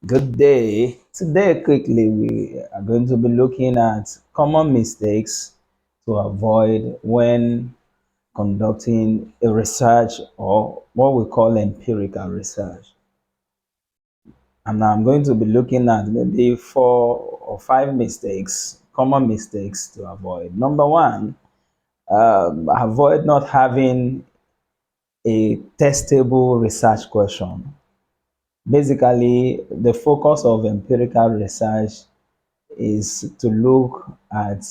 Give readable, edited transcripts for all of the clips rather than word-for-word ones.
Good day. Today, quickly, we are going to be looking at common mistakes to avoid when conducting a research or what we call empirical research. And I'm going to be looking at maybe 4 or 5 mistakes, common mistakes to avoid. Number one, avoid not having a testable research question. Basically, the focus of empirical research is to look at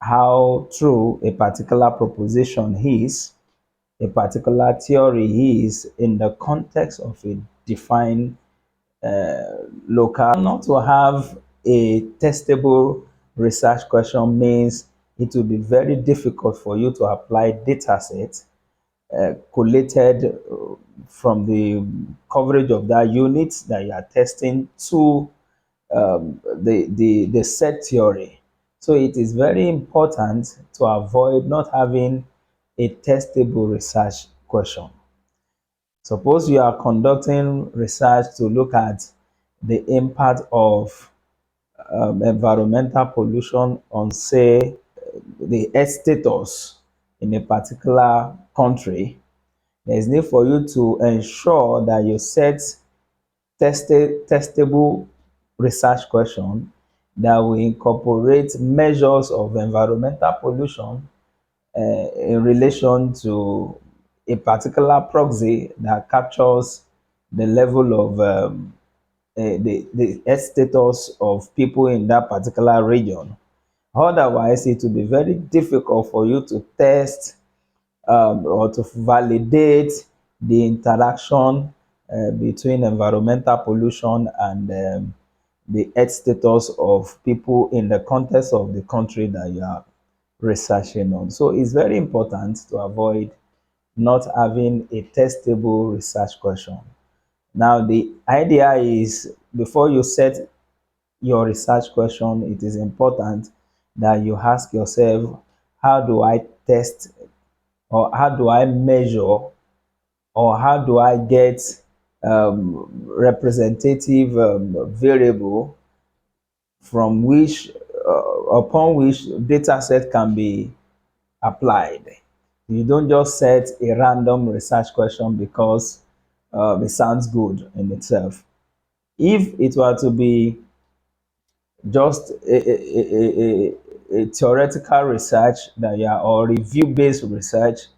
how true a particular proposition is, a particular theory is in the context of a defined local. Not to have a testable research question means it will be very difficult for you to apply data sets collated from the coverage of that unit that you are testing to the set theory. So it is very important to avoid not having a testable research question. Suppose you are conducting research to look at the impact of environmental pollution on, say, the earth status in a particular country. There is need for you to ensure that you set testable research question that will incorporate measures of environmental pollution in relation to a particular proxy that captures the level of the health status of people in that particular region. Otherwise, it will be very difficult for you to test or to validate the interaction between environmental pollution and the health status of people in the context of the country that you are researching on. So it's very important to avoid not having a testable research question. Now, the idea is before you set your research question, it is important that you ask yourself, how do I test or how do I measure or how do I get representative variable from which upon which data set can be applied. You don't just set a random research question because it sounds good in itself. If it were to be just a theoretical research that you are or review based research,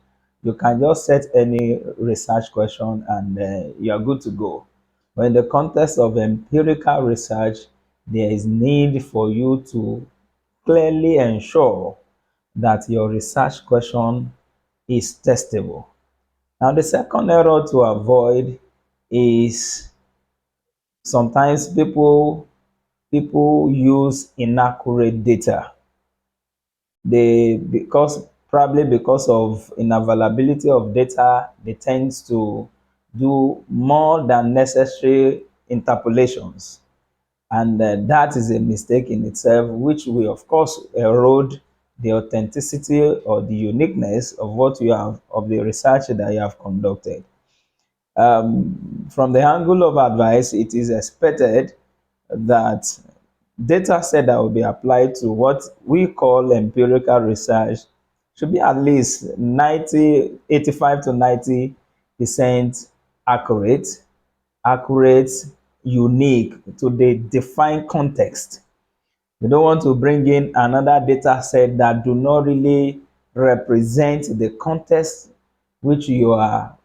you can just set any research question and you are good to go. But in the context of empirical research, there is need for you to clearly ensure that your research question is testable. Now, the second error to avoid is sometimes people use inaccurate data. They because probably because of unavailability of data, they tend to do more than necessary interpolations, and that is a mistake in itself, which will of course erode the authenticity or the uniqueness of what you have of the research that you have conducted. From the angle of advice, it is expected that data set that will be applied to what we call empirical research should be at least 85 to 90% accurate, accurate, unique to the defined context. You don't want to bring in another data set that do not really represent the context which you are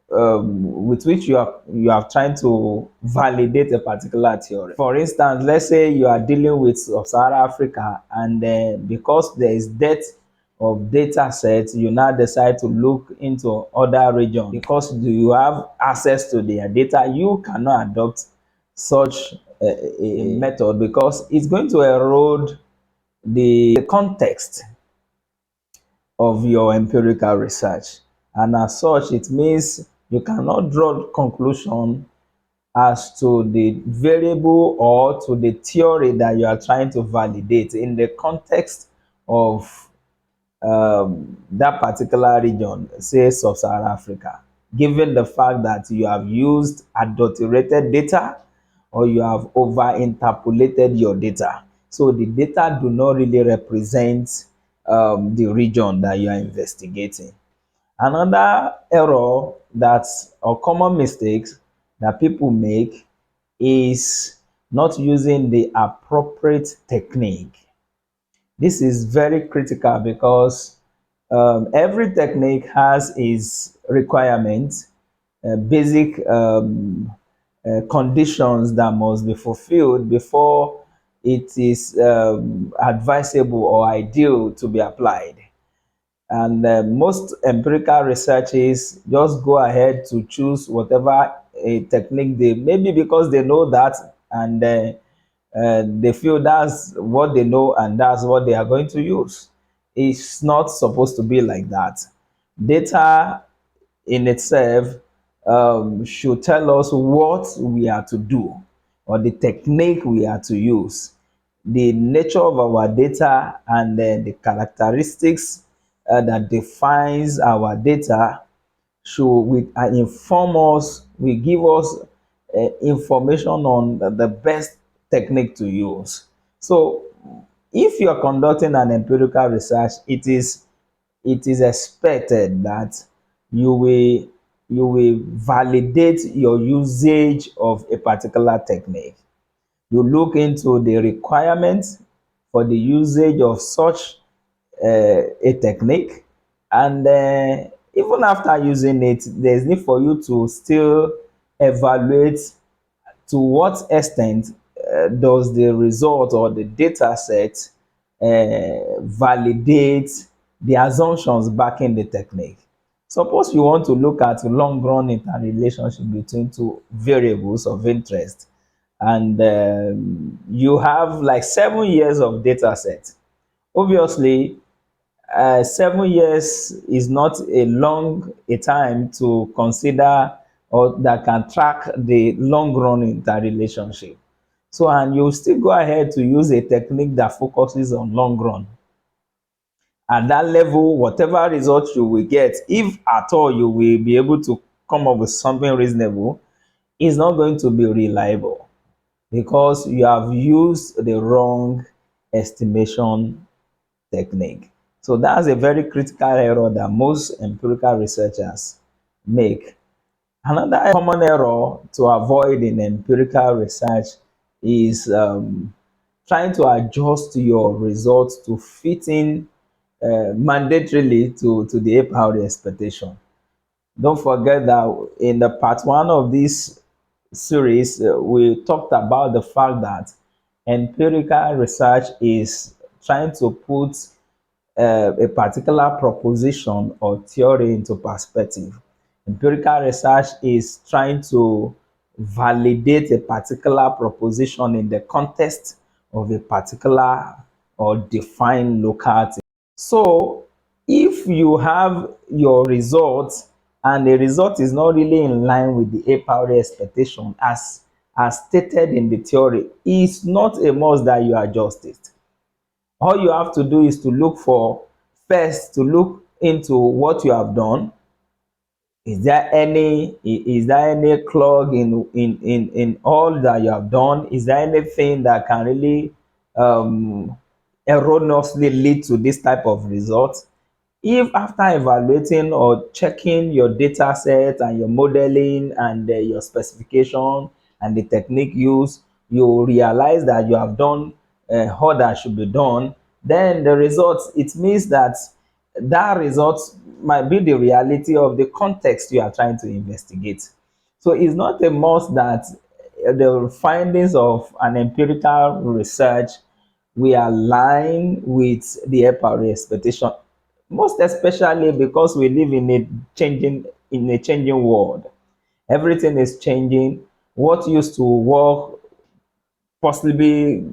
with which you are trying to validate a particular theory. For instance, let's say you are dealing with Sub-Saharan Africa, and because there is depth of data sets, you now decide to look into other regions. Because do you have access to their data, you cannot adopt such a method because it's going to erode the context of your empirical research. And as such, it means you cannot draw conclusion as to the variable or to the theory that you are trying to validate in the context of that particular region, say Sub-Saharan Africa, given the fact that you have used adulterated data or you have over interpolated your data. So the data do not really represent the region that you are investigating. Another error that's or common mistakes that people make is not using the appropriate technique. This is very critical because every technique has its requirements, basic conditions that must be fulfilled before it is advisable or ideal to be applied. And most empirical researchers just go ahead to choose whatever technique they, maybe because they know that, and they feel that's what they know and that's what they are going to use. It's not supposed to be like that. Data in itself should tell us what we are to do or the technique we are to use. The nature of our data and the characteristics that defines our data should inform us, will give us information on the best technique to use. So if you are conducting an empirical research, it is expected that you will validate your usage of a particular technique. You look into the requirements for the usage of such a technique, and even after using it, there's need for you to still evaluate to what extent does the result or the data set validate the assumptions backing the technique. Suppose you want to look at long run interrelationship between two variables of interest, and you have like 7 years of data set. Obviously, 7 years is not a long a time to consider or that can track the long run interrelationship. So, and you still go ahead to use a technique that focuses on long run. At that level, whatever result you will get, if at all you will be able to come up with something reasonable, is not going to be reliable because you have used the wrong estimation technique. So that's a very critical error that most empirical researchers make. Another common error to avoid in empirical research is trying to adjust your results to fit in mandatorily to the a priori expectation. Don't forget that in the part one of this series, we talked about the fact that empirical research is trying to put a particular proposition or theory into perspective. Empirical research is trying to validate a particular proposition in the context of a particular or defined locality. So, if you have your results and the result is not really in line with the a priori expectation as stated in the theory, it's not a must that you adjust it. All you have to do is to look for first to look into what you have done. Is there any clog in all that you have done? Is there anything that can really um erroneously lead to this type of result? If after evaluating or checking your data set and your modeling and your specification and the technique used, you realize that you have done all that should be done, then the results, it means that that result might be the reality of the context you are trying to investigate. So it's not a must that the findings of an empirical research we align with the a priori expectation, most especially because we live in a changing world. Everything is changing. What used to work possibly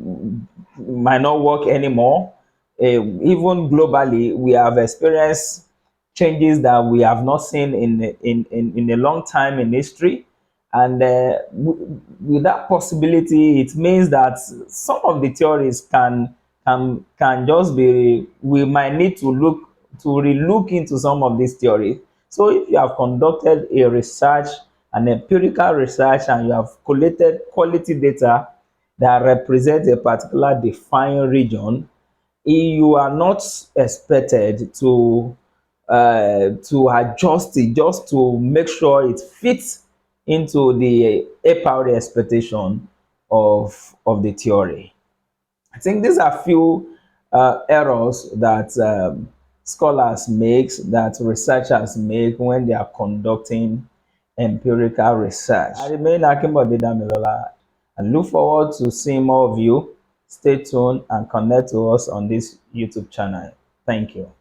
might not work anymore. Even globally, we have experienced changes that we have not seen in a long time in history. And with that possibility, it means that some of the theories can just be, we might need to relook into some of these theories. So if you have conducted a research an empirical research and you have collated quality data that represent a particular defined region, you are not expected to adjust it just to make sure it fits into the a priori expectation of the theory. I think these are few errors that scholars make, that researchers make when they are conducting empirical research. I remain Akimbode Damilola and look forward to seeing more of you. Stay tuned and connect to us on this YouTube channel. Thank you.